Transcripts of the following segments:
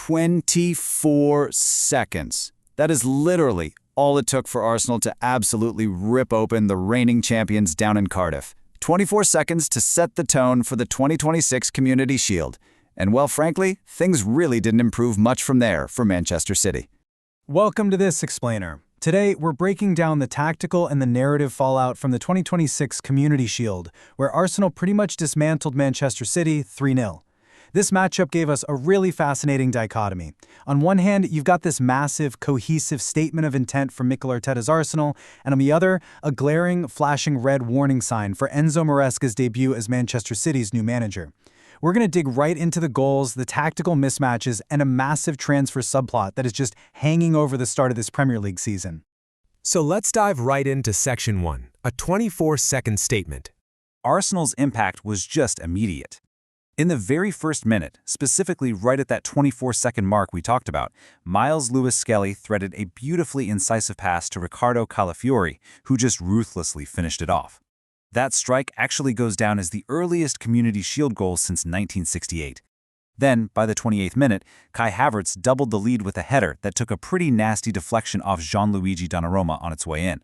24 seconds. That is literally all it took for Arsenal to absolutely rip open the reigning champions down in Cardiff. 24 seconds to set the tone for the 2026 Community Shield. And well, frankly, things really didn't improve much from there for Manchester City. Welcome to this Explainer. Today, we're breaking down the tactical and the narrative fallout from the 2026 Community Shield, where Arsenal pretty much dismantled Manchester City 3-0. This matchup gave us a really fascinating dichotomy. On one hand, you've got this massive, cohesive statement of intent from Mikel Arteta's Arsenal, and on the other, a glaring, flashing red warning sign for Enzo Maresca's debut as Manchester City's new manager. We're going to dig right into the goals, the tactical mismatches, and a massive transfer subplot that is just hanging over the start of this Premier League season. So let's dive right into Section 1, a 24-second statement. Arsenal's impact was just immediate. In the very first minute, specifically right at that 24-second mark we talked about, Myles Lewis-Skelly threaded a beautifully incisive pass to Ricardo Calafiori, who just ruthlessly finished it off. That strike actually goes down as the earliest Community Shield goal since 1968. Then, by the 28th minute, Kai Havertz doubled the lead with a header that took a pretty nasty deflection off Gianluigi Donnarumma on its way in.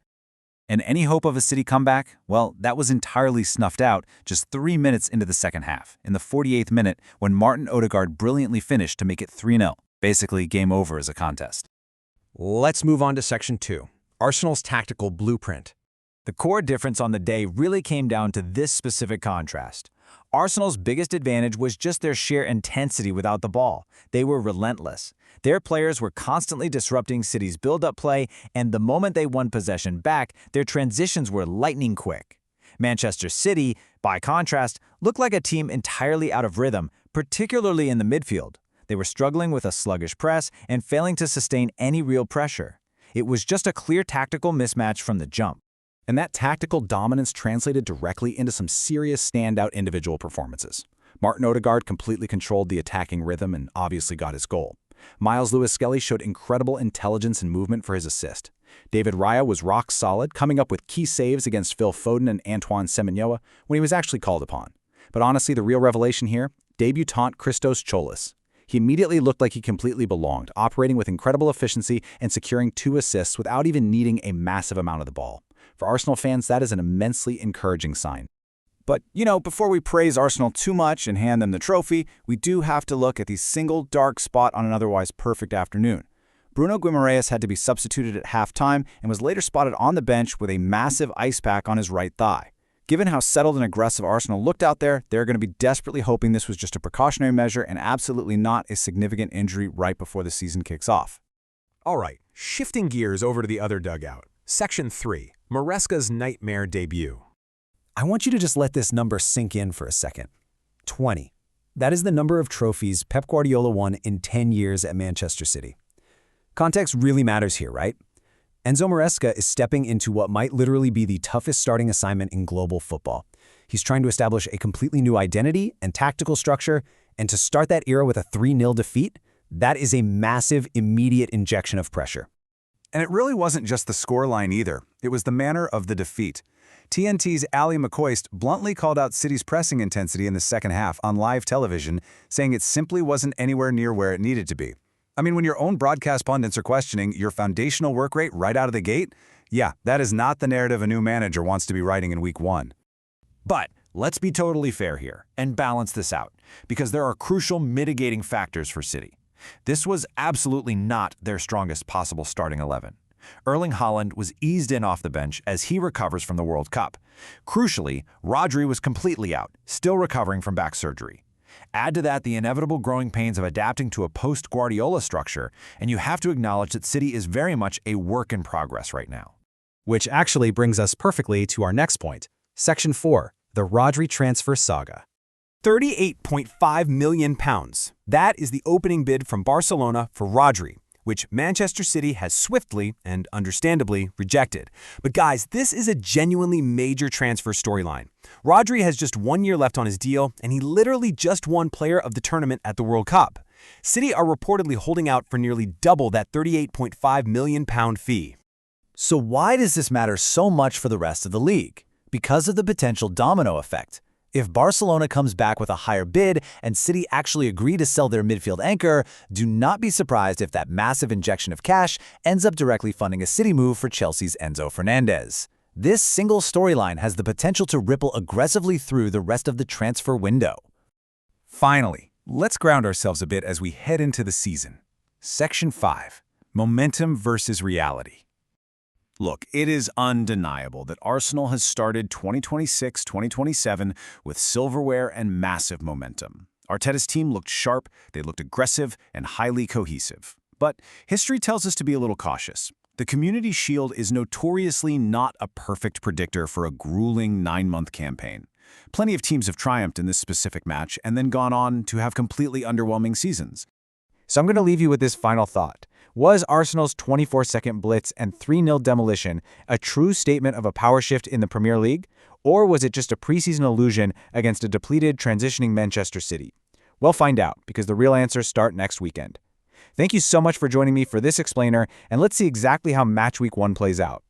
And any hope of a City comeback? Well, that was entirely snuffed out just 3 minutes into the second half, in the 48th minute when Martin Odegaard brilliantly finished to make it 3-0, basically game over as a contest. Let's move on to Section 2, Arsenal's tactical blueprint. The core difference on the day really came down to this specific contrast. Arsenal's biggest advantage was just their sheer intensity without the ball. They were relentless. Their players were constantly disrupting City's build-up play, and the moment they won possession back, their transitions were lightning quick. Manchester City, by contrast, looked like a team entirely out of rhythm, particularly in the midfield. They were struggling with a sluggish press and failing to sustain any real pressure. It was just a clear tactical mismatch from the jump. And that tactical dominance translated directly into some serious standout individual performances. Martin Odegaard completely controlled the attacking rhythm and obviously got his goal. Myles Lewis-Skelly showed incredible intelligence and movement for his assist. David Raya was rock solid, coming up with key saves against Phil Foden and Antoine Semenyo when he was actually called upon. But honestly, the real revelation here, debutant Christos Tzolis. He immediately looked like he completely belonged, operating with incredible efficiency and securing 2 assists without even needing a massive amount of the ball. For Arsenal fans, that is an immensely encouraging sign. But, before we praise Arsenal too much and hand them the trophy, we do have to look at the single dark spot on an otherwise perfect afternoon. Bruno Guimaraes had to be substituted at halftime and was later spotted on the bench with a massive ice pack on his right thigh. Given how settled and aggressive Arsenal looked out there, they're going to be desperately hoping this was just a precautionary measure and absolutely not a significant injury right before the season kicks off. All right, shifting gears over to the other dugout. Section 3, Maresca's nightmare debut. I want you to just let this number sink in for a second. 20. That is the number of trophies Pep Guardiola won in 10 years at Manchester City. Context really matters here, right? Enzo Maresca is stepping into what might literally be the toughest starting assignment in global football. He's trying to establish a completely new identity and tactical structure, and to start that era with a 3-0 defeat, that is a massive, immediate injection of pressure. And it really wasn't just the scoreline either. It was the manner of the defeat. TNT's Ali McCoist bluntly called out City's pressing intensity in the second half on live television, saying it simply wasn't anywhere near where it needed to be. I mean, when your own broadcast pundits are questioning your foundational work rate right out of the gate, yeah, that is not the narrative a new manager wants to be writing in week 1. But let's be totally fair here and balance this out, because there are crucial mitigating factors for City. This was absolutely not their strongest possible starting 11. Erling Haaland was eased in off the bench as he recovers from the World Cup. Crucially, Rodri was completely out, still recovering from back surgery. Add to that the inevitable growing pains of adapting to a post-Guardiola structure, and you have to acknowledge that City is very much a work in progress right now. Which actually brings us perfectly to our next point. Section 4, the Rodri transfer saga. £38.5 million. That is the opening bid from Barcelona for Rodri, which Manchester City has swiftly and understandably rejected. But guys, this is a genuinely major transfer storyline. Rodri has just 1 year left on his deal, and he literally just won Player of the Tournament at the World Cup. City are reportedly holding out for nearly double that £38.5 million fee. So why does this matter so much for the rest of the league? Because of the potential domino effect. If Barcelona comes back with a higher bid and City actually agree to sell their midfield anchor, do not be surprised if that massive injection of cash ends up directly funding a City move for Chelsea's Enzo Fernandez. This single storyline has the potential to ripple aggressively through the rest of the transfer window. Finally, let's ground ourselves a bit as we head into the season. Section 5. Momentum versus reality. Look, it is undeniable that Arsenal has started 2026-2027 with silverware and massive momentum. Arteta's team looked sharp, they looked aggressive, and highly cohesive. But history tells us to be a little cautious. The Community Shield is notoriously not a perfect predictor for a grueling 9-month campaign. Plenty of teams have triumphed in this specific match and then gone on to have completely underwhelming seasons. So I'm going to leave you with this final thought. Was Arsenal's 24-second blitz and 3-0 demolition a true statement of a power shift in the Premier League? Or was it just a preseason illusion against a depleted, transitioning Manchester City? We'll find out, because the real answers start next weekend. Thank you so much for joining me for this explainer, and let's see exactly how Match Week 1 plays out.